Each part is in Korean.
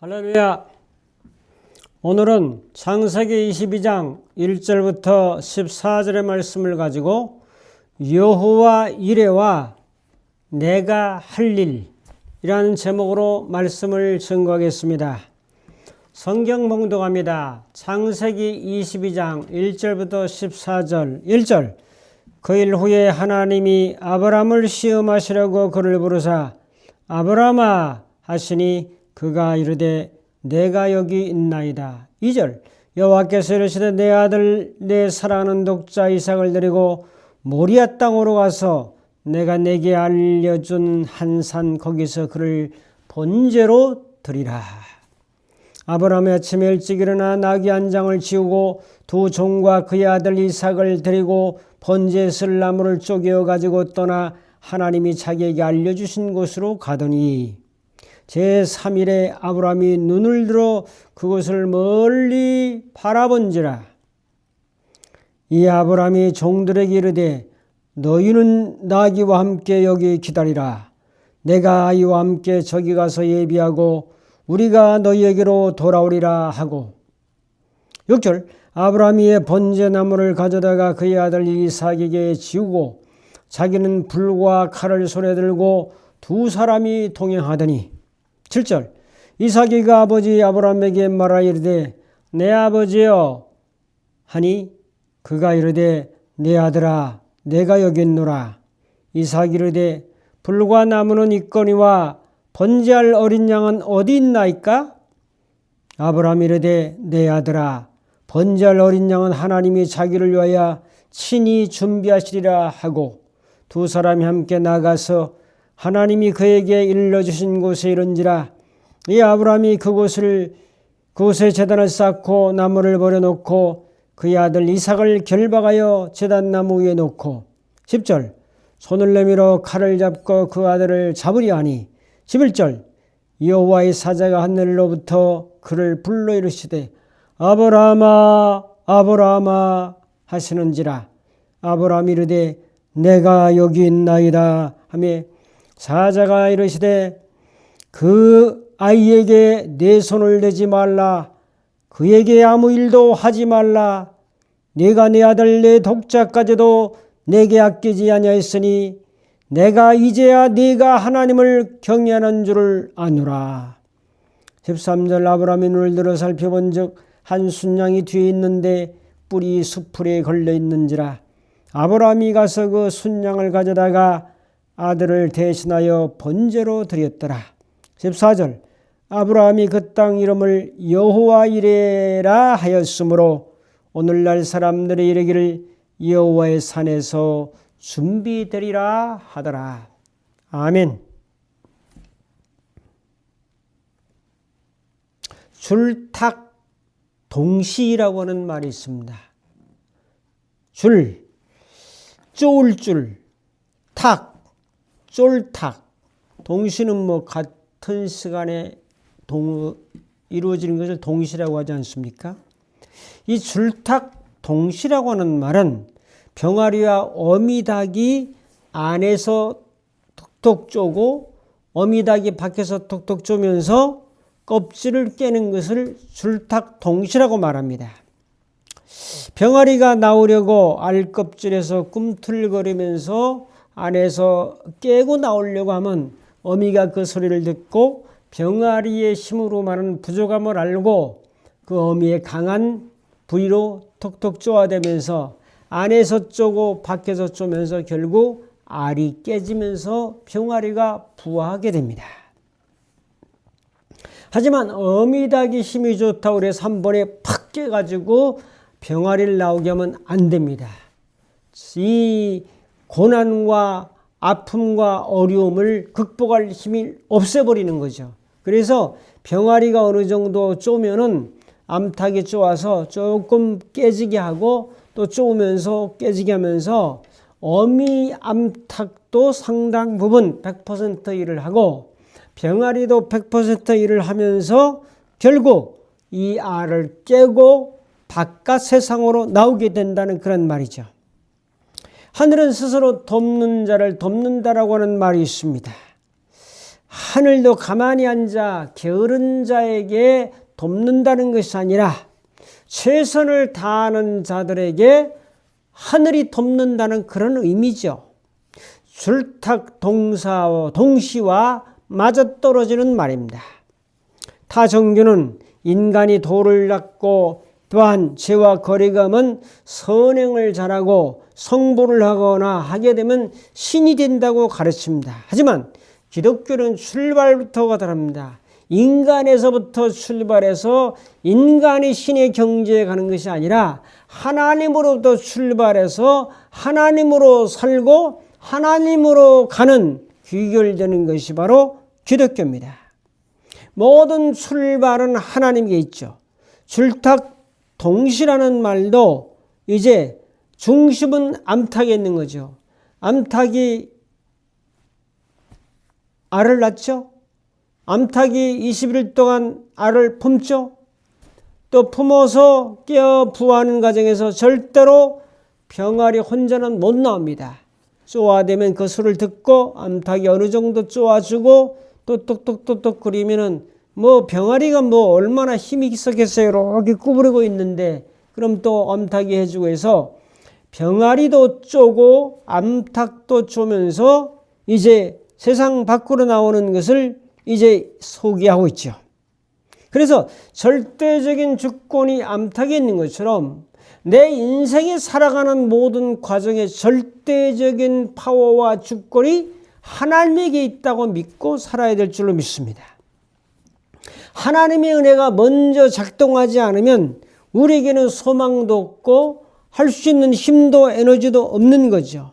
할렐루야. 오늘은 창세기 22장 1절부터 14절의 말씀을 가지고 여호와 이레와 내가 할 일이라는 제목으로 말씀을 증거하겠습니다. 성경 봉독합니다. 창세기 22장 1절부터 14절 1절 그 일 후에 하나님이 아브람을 시험하시려고 그를 부르사 아브람아 하시니 그가 이르되 내가 여기 있나이다. 2절 여호와께서 이르시되 내 아들 내 사랑하는 독자 이삭을 데리고 모리아 땅으로 가서 내가 내게 알려준 한 산 거기서 그를 번제로 드리라. 아브라함이 아침에 일찍 일어나 나귀 한 장을 지우고 두 종과 그의 아들 이삭을 데리고 번제에 쓸 나무를 쪼개어 가지고 떠나 하나님이 자기에게 알려주신 곳으로 가더니 제3일에 아브라함이 눈을 들어 그곳을 멀리 바라본지라. 이 아브라함이 종들에게 이르되 너희는 나귀와 함께 여기 기다리라. 내가 아이와 함께 저기 가서 예비하고 우리가 너희에게로 돌아오리라 하고. 6절 아브라함이 번제나무를 가져다가 그의 아들 이삭에게 지우고 자기는 불과 칼을 손에 들고 두 사람이 동행하더니 7절 이삭이가 아버지 아브라함에게 말하여 이르되 내 아버지여 하니 그가 이르되 내 아들아 내가 여기 있노라. 이삭이 이르되 불과 나무는 있거니와 번제할 어린 양은 어디 있나이까? 아브라함이 이르되 내 아들아 번제할 어린 양은 하나님이 자기를 위하여 친히 준비하시리라 하고 두 사람이 함께 나가서 하나님이 그에게 일러주신 곳에 이른지라. 이 아브라함이 그곳에 제단을 쌓고 나무를 버려놓고 그의 아들 이삭을 결박하여 제단나무 위에 놓고 10절 손을 내밀어 칼을 잡고 그 아들을 잡으려 하니 11절 여호와의 사자가 하늘로부터 그를 불러 이르시되 아브라함아 아브라함아 하시는지라. 아브라함이 이르되 내가 여기 있나이다 하며 사자가 이르시되 그 아이에게 내 손을 대지 말라. 그에게 아무 일도 하지 말라. 네가 내 아들 내 독자까지도 내게 아끼지 아니하였으니 내가 이제야 네가 하나님을 경외하는 줄을 아노라. 13절 아브라함이 눈을 들어 살펴본즉 한 순양이 뒤에 있는데 뿔이 수풀에 걸려 있는지라. 아브라함이 가서 그 순양을 가져다가 아들을 대신하여 번제로 드렸더라. 14절 아브라함이 그 땅 이름을 여호와 이레라 하였으므로 오늘날 사람들이 이르기를 여호와의 산에서 준비되리라 하더라. 아멘. 줄탁 동시라고 하는 말이 있습니다. 줄, 쪼을 줄, 탁, 쫄탁. 동시는 같은 시간에 이루어지는 것을 동시라고 하지 않습니까? 이 줄탁 동시라고 하는 말은 병아리와 어미닭이 안에서 톡톡 쪼고 어미닭이 밖에서 톡톡 쪼면서 껍질을 깨는 것을 줄탁 동시라고 말합니다. 병아리가 나오려고 알껍질에서 꿈틀거리면서 안에서 깨고 나오려고 하면 어미가 그 소리를 듣고 병아리의 힘으로만은 부족함을 알고 그 어미의 강한 부위로 톡톡 쪼아대면서 안에서 쪼고 밖에서 쪼면서 결국 알이 깨지면서 병아리가 부화하게 됩니다. 하지만 어미닭이 힘이 좋다고 해서 한 번에 팍 깨가지고 병아리를 나오게 하면 안 됩니다. 이 고난과 아픔과 어려움을 극복할 힘이 없애버리는 거죠. 그래서 병아리가 어느 정도 쪼면은 암탉이 쪼아서 조금 깨지게 하고 또 쪼으면서 깨지게 하면서 어미 암탉도 상당 부분 100% 일을 하고 병아리도 100% 일을 하면서 결국 이 알을 깨고 바깥 세상으로 나오게 된다는 그런 말이죠. 하늘은 스스로 돕는 자를 돕는다라고 하는 말이 있습니다. 하늘도 가만히 앉아 게으른 자에게 돕는다는 것이 아니라 최선을 다하는 자들에게 하늘이 돕는다는 그런 의미죠. 줄탁 동시와 맞아떨어지는 말입니다. 타정규는 인간이 도를 닦고 또한 죄와 거리감은 선행을 잘하고 성불을 하거나 하게 되면 신이 된다고 가르칩니다. 하지만 기독교는 출발부터가 다릅니다. 인간에서부터 출발해서 인간이 신의 경지에 가는 것이 아니라 하나님으로부터 출발해서 하나님으로 살고 하나님으로 가는 귀결되는 것이 바로 기독교입니다. 모든 출발은 하나님께 있죠. 줄탁동시라는 말도 이제 중심은 암탉에 있는 거죠. 암탉이 알을 낳죠. 암탉이 20일 동안 알을 품죠. 또 품어서 깨어 부화하는 과정에서 절대로 병아리 혼자는 못 나옵니다. 쪼아대면 그 소리를 듣고 암탉이 어느 정도 쪼아주고 또 똑똑똑똑 그리면은 뭐 병아리가 뭐 얼마나 힘이 있었겠어요. 이렇게 구부리고 있는데 그럼 또 암탉이 해주고 해서 병아리도 쪼고 암탉도 쪼면서 이제 세상 밖으로 나오는 것을 이제 소개하고 있죠. 그래서 절대적인 주권이 암탉에 있는 것처럼 내 인생에 살아가는 모든 과정에 절대적인 파워와 주권이 하나님에게 있다고 믿고 살아야 될 줄로 믿습니다. 하나님의 은혜가 먼저 작동하지 않으면 우리에게는 소망도 없고 할 수 있는 힘도 에너지도 없는 거죠.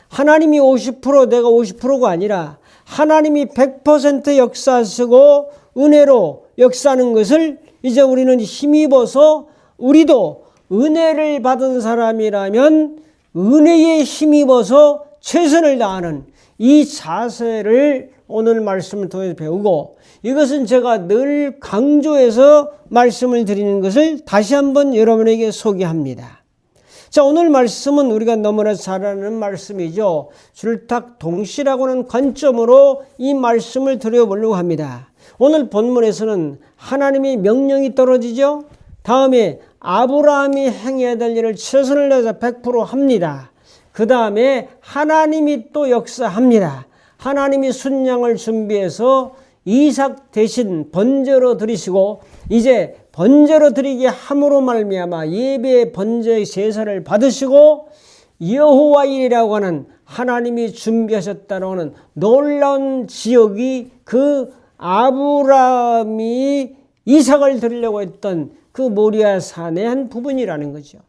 하나님이 50% 내가 50%가 아니라 하나님이 100% 역사하시고 은혜로 역사하는 것을 이제 우리는 힘입어서 우리도 은혜를 받은 사람이라면 은혜에 힘입어서 최선을 다하는 이 자세를 오늘 말씀을 통해서 배우고 이것은 제가 늘 강조해서 말씀을 드리는 것을 다시 한번 여러분에게 소개합니다. 자, 오늘 말씀은 우리가 너무나 잘 아는 말씀이죠. 줄탁동시라고 하는 관점으로 이 말씀을 드려보려고 합니다. 오늘 본문에서는 하나님의 명령이 떨어지죠. 다음에 아브라함이 행해야 될 일을 최선을 다해서 100% 합니다. 그 다음에 하나님이 또 역사합니다. 하나님이 순양을 준비해서 이삭 대신 번제로 드리시고 이제 번제로 드리게 함으로 말미암아 예배의 번제의 제사를 받으시고 여호와일이라고 하는 하나님이 준비하셨다고 하는 놀라운 지역이 그 아브라함이 이삭을 드리려고 했던 그 모리아 산의 한 부분이라는 거죠.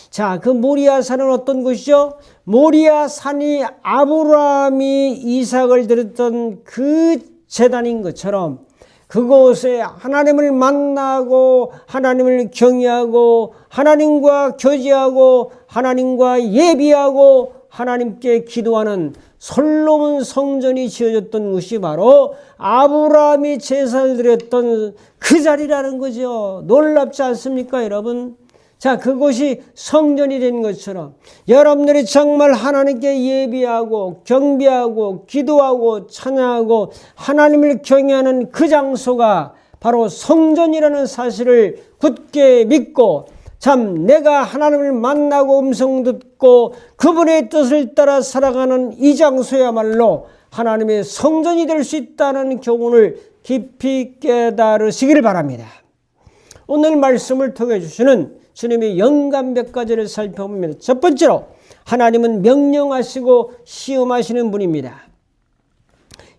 자, 그 모리아 산은 어떤 곳이죠? 모리아 산이 아브라함이 이삭을 드렸던 그 제단인 것처럼 그곳에 하나님을 만나고 하나님을 경외하고 하나님과 교제하고 하나님과 예비하고 하나님께 기도하는 솔로몬 성전이 지어졌던 곳이 바로 아브라함이 제사를 드렸던 그 자리라는 거죠. 놀랍지 않습니까, 여러분? 자, 그곳이 성전이 된 것처럼 여러분들이 정말 하나님께 예비하고 경배하고 기도하고 찬양하고 하나님을 경외하는 그 장소가 바로 성전이라는 사실을 굳게 믿고 참 내가 하나님을 만나고 음성 듣고 그분의 뜻을 따라 살아가는 이 장소야말로 하나님의 성전이 될 수 있다는 교훈을 깊이 깨달으시기를 바랍니다. 오늘 말씀을 통해 주시는 주님의 영감 몇 가지를 살펴보면 첫 번째로 하나님은 명령하시고 시험하시는 분입니다.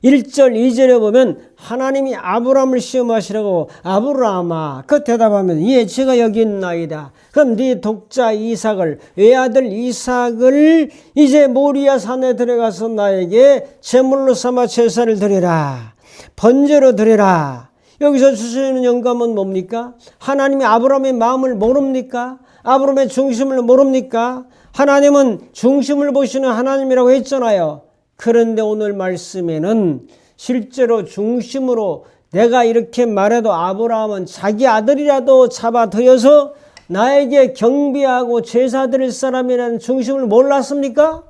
1절 2절에 보면 하나님이 아브라함을 시험하시라고 아브라함아 그 대답하면 예 제가 여기 있나이다. 그럼 네 독자 이삭을 외아들 이삭을 이제 모리아 산에 들어가서 나에게 제물로 삼아 제사를 드리라. 번제로 드리라. 여기서 주시는 영감은 뭡니까? 하나님이 아브라함의 마음을 모릅니까? 아브라함의 중심을 모릅니까? 하나님은 중심을 보시는 하나님이라고 했잖아요. 그런데 오늘 말씀에는 실제로 중심으로 내가 이렇게 말해도 아브라함은 자기 아들이라도 잡아들여서 나에게 경배하고 제사 드릴 사람이라는 중심을 몰랐습니까?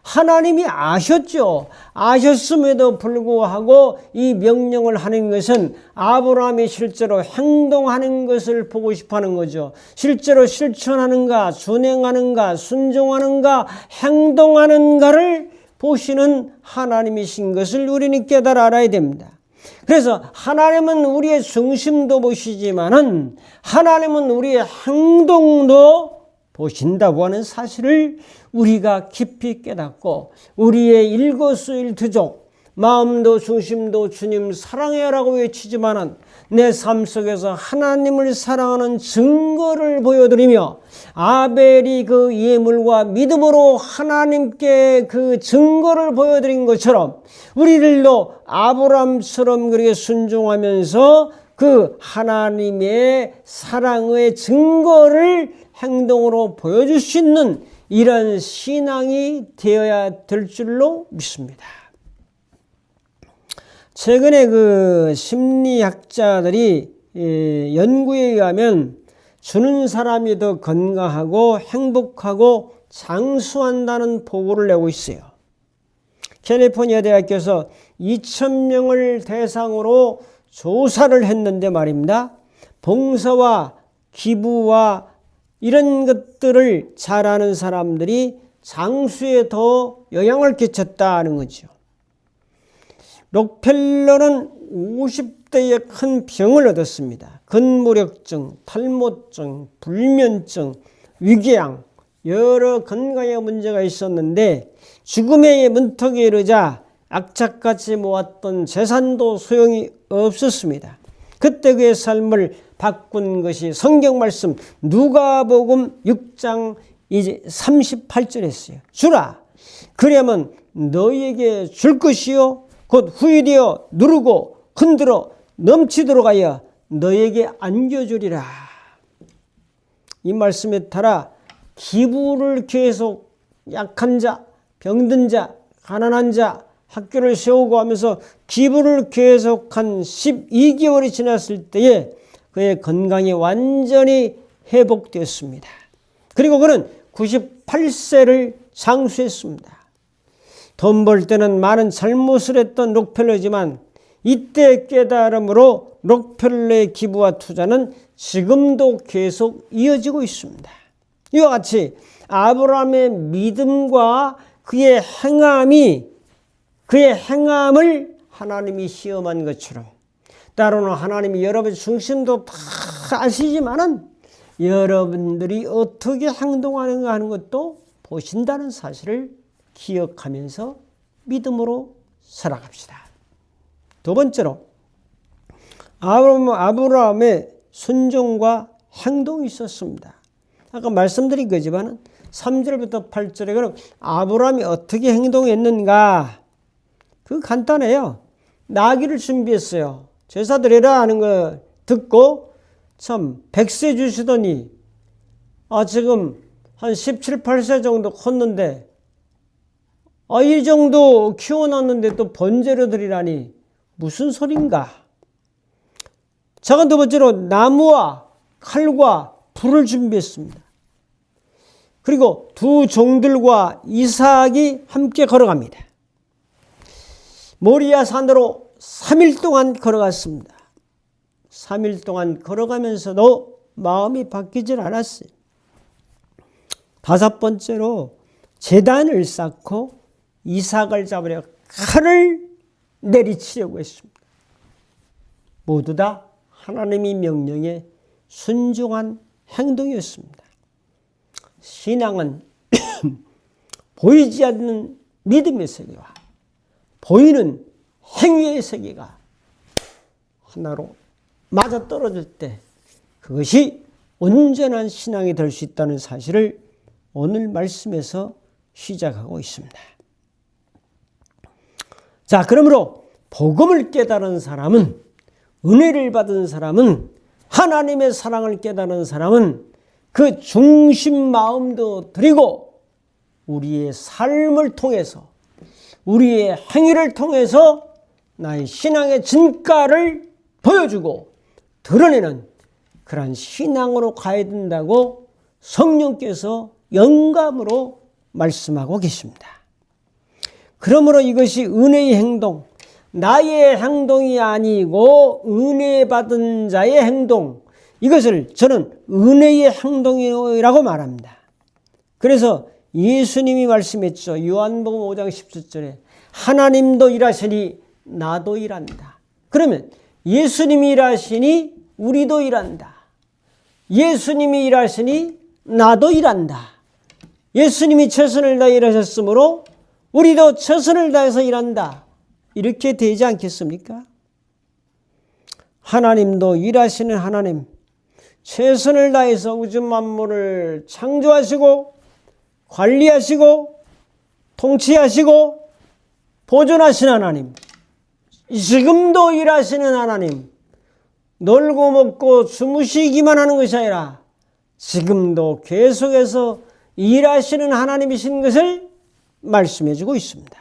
하나님이 아셨죠. 아셨음에도 불구하고 이 명령을 하는 것은 아브라함이 실제로 행동하는 것을 보고 싶어 하는 거죠. 실제로 실천하는가, 준행하는가, 순종하는가, 행동하는가를 보시는 하나님이신 것을 우리는 깨달아 알아야 됩니다. 그래서 하나님은 우리의 중심도 보시지만은 하나님은 우리의 행동도 보신다고 하는 사실을 우리가 깊이 깨닫고 우리의 일거수일투족 마음도 중심도 주님 사랑해라고 외치지만은 내 삶 속에서 하나님을 사랑하는 증거를 보여드리며 아벨이 그 예물과 믿음으로 하나님께 그 증거를 보여드린 것처럼 우리들도 아브라함처럼 그렇게 순종하면서 그 하나님의 사랑의 증거를 행동으로 보여줄 수 있는 이런 신앙이 되어야 될 줄로 믿습니다. 최근에 그 심리학자들이 연구에 의하면 주는 사람이 더 건강하고 행복하고 장수한다는 보고를 내고 있어요. 캘리포니아 대학교에서 2,000명을 대상으로 조사를 했는데 말입니다. 봉사와 기부와 이런 것들을 잘하는 사람들이 장수에 더 영향을 끼쳤다는 거죠. 록펠러는 50대에 큰 병을 얻었습니다. 근무력증, 탈모증, 불면증, 위궤양 여러 건강에 문제가 있었는데 죽음의 문턱에 이르자 악착같이 모았던 재산도 소용이 없었습니다. 그때 그의 삶을 바꾼 것이 성경 말씀 누가복음 6장 이제 38절이었어요. 주라 그러면 너희에게 줄 것이요 곧 후일이여 누르고 흔들어 넘치도록 하여 너희에게 안겨주리라. 이 말씀에 따라 기부를 계속 약한 자, 병든 자, 가난한 자 학교를 세우고 하면서 기부를 계속한 12개월이 지났을 때에 그의 건강이 완전히 회복되었습니다. 그리고 그는 98세를 장수했습니다. 돈 벌 때는 많은 잘못을 했던 록펠러지만 이때 깨달음으로 록펠러의 기부와 투자는 지금도 계속 이어지고 있습니다. 이와 같이 아브라함의 믿음과 그의 행함을 하나님이 시험한 것처럼 때로는 하나님이 여러분의 중심도 다 아시지만은 여러분들이 어떻게 행동하는가 하는 것도 보신다는 사실을 기억하면서 믿음으로 살아갑시다. 두 번째로 아브라함의 순종과 행동이 있었습니다. 아까 말씀드린 거지만 3절부터 8절에 그럼 아브라함이 어떻게 행동했는가? 그거 간단해요. 나귀를 준비했어요. 제사 드리라 하는 거 듣고 참 100세 주시더니 지금 한 17, 18세 정도 컸는데 이 정도 키워놨는데 또 번제로 드리라니 무슨 소린가? 자, 두 번째로 나무와 칼과 불을 준비했습니다. 그리고 두 종들과 이삭이 함께 걸어갑니다. 모리아 산으로 3일 동안 걸어갔습니다. 3일 동안 걸어가면서도 마음이 바뀌질 않았어요. 다섯 번째로 제단을 쌓고 이삭을 잡으려 칼을 내리치려고 했습니다. 모두 다 하나님의 명령에 순종한 행동이었습니다. 신앙은 보이지 않는 믿음의 세계와 보이는 행위의 세계가 하나로 맞아떨어질 때 그것이 온전한 신앙이 될 수 있다는 사실을 오늘 말씀에서 시작하고 있습니다. 자, 그러므로 복음을 깨달은 사람은, 은혜를 받은 사람은, 하나님의 사랑을 깨달은 사람은 그 중심 마음도 드리고 우리의 삶을 통해서, 우리의 행위를 통해서 나의 신앙의 진가를 보여주고 드러내는 그러한 신앙으로 가야 된다고 성령께서 영감으로 말씀하고 계십니다. 그러므로 이것이 은혜의 행동, 나의 행동이 아니고 은혜 받은 자의 행동, 이것을 저는 은혜의 행동이라고 말합니다. 그래서 예수님이 말씀했죠. 요한복음 5장 17절에 하나님도 일하시니 나도 일한다. 그러면 예수님이 일하시니 우리도 일한다. 예수님이 일하시니 나도 일한다. 예수님이 최선을 다해 일하셨으므로 우리도 최선을 다해서 일한다. 이렇게 되지 않겠습니까? 하나님도 일하시는 하나님, 최선을 다해서 우주 만물을 창조하시고 관리하시고 통치하시고 보존하시는 하나님, 지금도 일하시는 하나님, 놀고 먹고 주무시기만 하는 것이 아니라 지금도 계속해서 일하시는 하나님이신 것을 말씀해 주고 있습니다.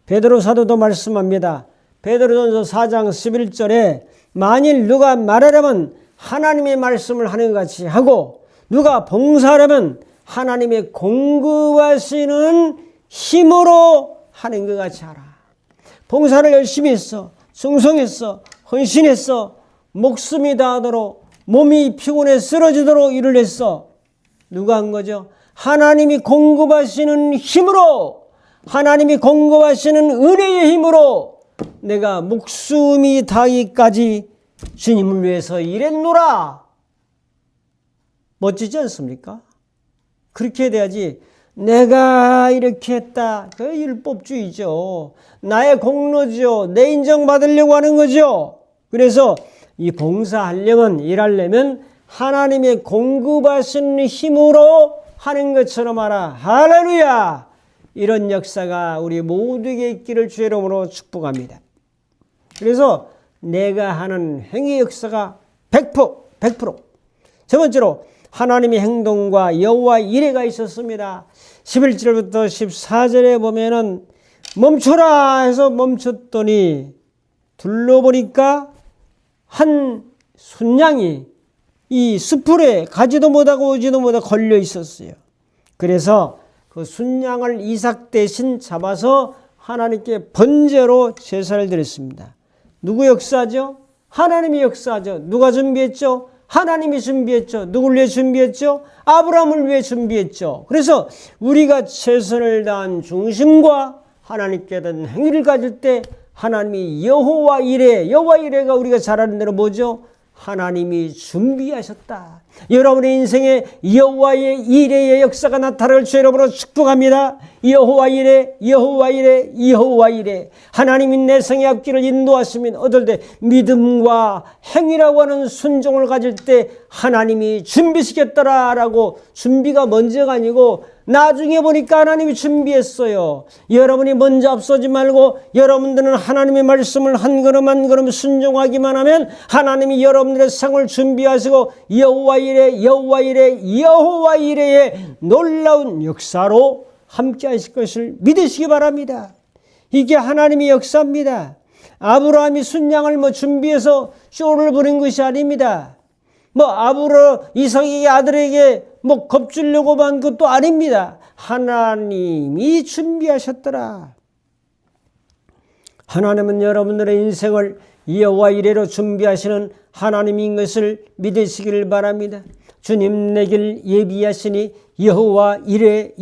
베드로 사도도 말씀합니다. 베드로전서 4장 11절에 만일 누가 말하려면 하나님의 말씀을 하는 것 같이 하고 누가 봉사하려면 하나님의 공급하시는 힘으로 하는 것 같이 하라. 봉사를 열심히 했어. 충성했어. 헌신했어. 목숨이 다하도록 몸이 피곤해 쓰러지도록 일을 했어. 누가 한 거죠? 하나님이 공급하시는 힘으로, 하나님이 공급하시는 은혜의 힘으로 내가 목숨이 다하기까지 주님을 위해서 일했노라. 멋지지 않습니까? 그렇게 돼야지. 내가 이렇게 했다. 그 율법주의죠. 나의 공로죠. 내 인정받으려고 하는 거죠. 그래서 이 봉사하려면, 일하려면 하나님의 공급하시는 힘으로 하는 것처럼 하라. 할렐루야! 이런 역사가 우리 모두에게 있기를 주의 이름으로 축복합니다. 그래서 내가 하는 행위 역사가 100%. 첫 번째로 하나님의 행동과 여호와 일해가 있었습니다. 11절부터 14절에 보면은 멈춰라 해서 멈췄더니 둘러보니까 한 순양이 이 수풀에 가지도 못하고 오지도 못하고 걸려 있었어요. 그래서 그 순양을 이삭 대신 잡아서 하나님께 번제로 제사를 드렸습니다. 누구 역사죠? 하나님이 역사죠. 누가 준비했죠? 하나님이 준비했죠. 누구를 위해 준비했죠? 아브라함을 위해 준비했죠. 그래서 우리가 최선을 다한 중심과 하나님께 대한 행위를 가질 때 하나님이 여호와 이레가 우리가 잘 아는 대로 뭐죠? 하나님이 준비하셨다. 여러분의 인생에 여호와의 이레의 역사가 나타날 주 여러분으로 축복합니다. 여호와 이레. 하나님이 내 생의 앞길을 인도하시면 얻을 때 믿음과 행위라고 하는 순종을 가질 때 하나님이 준비시켰더라라고. 준비가 먼저가 아니고 나중에 보니까 하나님이 준비했어요. 여러분이 먼저 앞서지 말고 여러분들은 하나님의 말씀을 한 걸음 한 걸음 순종하기만 하면 하나님이 여러분들의 생을 준비하시고 여호와 이레의 놀라운 역사로 함께 하실 것을 믿으시기 바랍니다. 이게 하나님의 역사입니다. 아브라함이 순양을 준비해서 쇼를 부린 것이 아닙니다. 이삭의 아들에게 겁주려고 한 것도 아닙니다. 하나님이 준비하셨더라. 하나님은 여러분들의 인생을 여호와 이레로 준비하시는 하나님인 것을 믿으시기를 바랍니다. 주님 내 길 예비하시니 여호와 이레.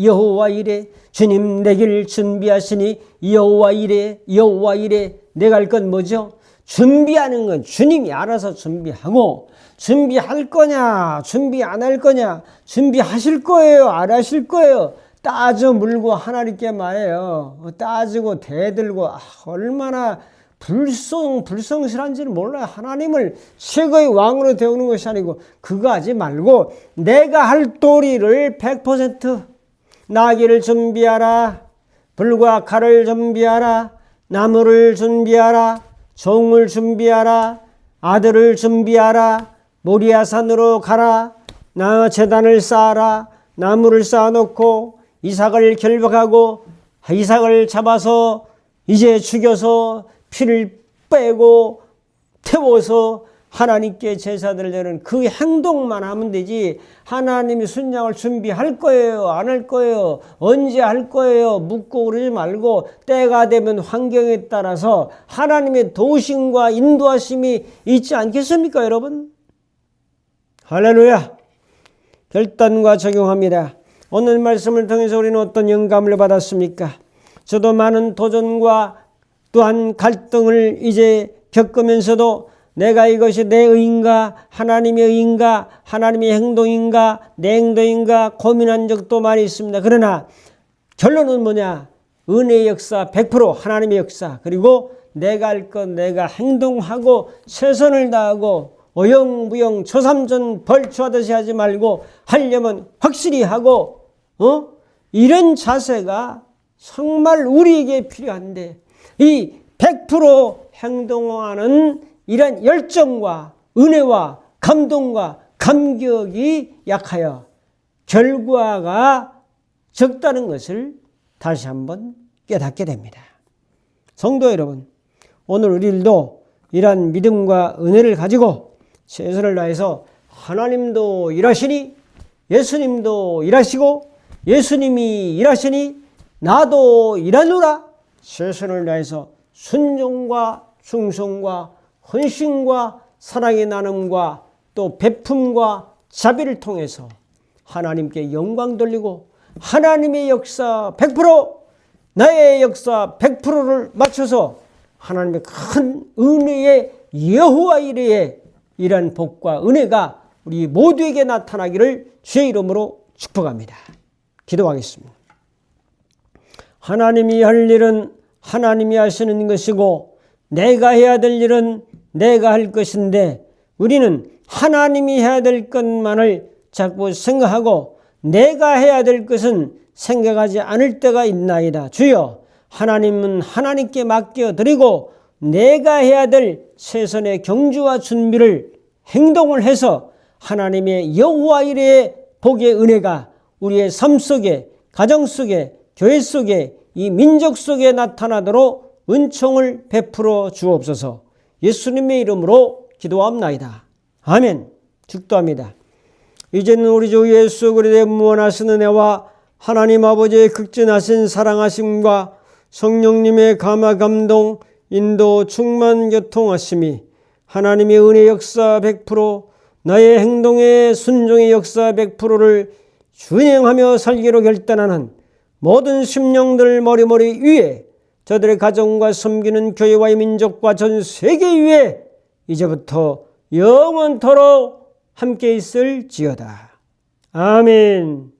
주님 내 길 준비하시니 여호와 이레. 내가 할 건 뭐죠? 준비하는 건 주님이 알아서 준비하고, 준비할 거냐 준비 안 할 거냐, 준비하실 거예요 안 하실 거예요 따져 물고 하나님께 말해요. 따지고 대들고 얼마나 불성실한지는 몰라요. 하나님을 최고의 왕으로 대우는 것이 아니고 그거 하지 말고 내가 할 도리를 100% 나귀를 준비하라, 불과 칼을 준비하라, 나무를 준비하라, 종을 준비하라, 아들을 준비하라, 모리아산으로 가라, 제단을 쌓아라, 나무를 쌓아놓고 이삭을 결박하고 이삭을 잡아서 이제 죽여서 피를 빼고 태워서 하나님께 제사를 드리는 그 행동만 하면 되지, 하나님이 순양을 준비할 거예요, 안 할 거예요, 언제 할 거예요 묻고 그러지 말고, 때가 되면 환경에 따라서 하나님의 도우심과 인도하심이 있지 않겠습니까 여러분? 할렐루야. 결단과 적용합니다. 오늘 말씀을 통해서 우리는 어떤 영감을 받았습니까? 저도 많은 도전과 또한 갈등을 이제 겪으면서도 내가 이것이 내 의인가, 하나님의 의인가, 하나님의 행동인가, 내 행동인가 고민한 적도 많이 있습니다. 그러나 결론은 뭐냐? 은혜의 역사 100%, 하나님의 역사, 그리고 내가 할 것 내가 행동하고 최선을 다하고 어영부영 초삼전 벌초하듯이 하지 말고 하려면 확실히 하고 이런 자세가 정말 우리에게 필요한데, 이 100% 행동하는 이런 열정과 은혜와 감동과 감격이 약하여 결과가 적다는 것을 다시 한번 깨닫게 됩니다. 성도 여러분, 오늘 우리들도 이러한 믿음과 은혜를 가지고 최선을 다해서 하나님도 일하시니 예수님도 일하시고 예수님이 일하시니 나도 일하노라, 최선을 다해서 순종과 충성과 헌신과 사랑의 나눔과 또 베품과 자비를 통해서 하나님께 영광 돌리고 하나님의 역사 100%, 나의 역사 100%를 맞춰서 하나님의 큰 은혜의 여호와 이레의 이러한 복과 은혜가 우리 모두에게 나타나기를 주의 이름으로 축복합니다. 기도하겠습니다. 하나님이 할 일은 하나님이 하시는 것이고 내가 해야 될 일은 내가 할 것인데, 우리는 하나님이 해야 될 것만을 자꾸 생각하고 내가 해야 될 것은 생각하지 않을 때가 있나이다. 주여, 하나님은 하나님께 맡겨드리고 내가 해야 될 최선의 경주와 준비를 행동을 해서 하나님의 여호와 이레의 복의 은혜가 우리의 삶 속에, 가정 속에, 교회 속에, 이 민족 속에 나타나도록 은총을 베풀어 주옵소서. 예수님의 이름으로 기도합나이다. 아멘. 축도합니다. 이제는 우리 주 예수 그리스도의 무한하신 은혜와 하나님 아버지의 극진하신 사랑하심과 성령님의 감화 감동 인도 충만 교통하심이 하나님의 은혜 역사 100%, 나의 행동의 순종의 역사 100%를 준행하며 살기로 결단하는 모든 심령들 머리머리 위에, 저들의 가정과 섬기는 교회와 민족과 전 세계 위에 이제부터 영원토록 함께 있을지어다. 아멘.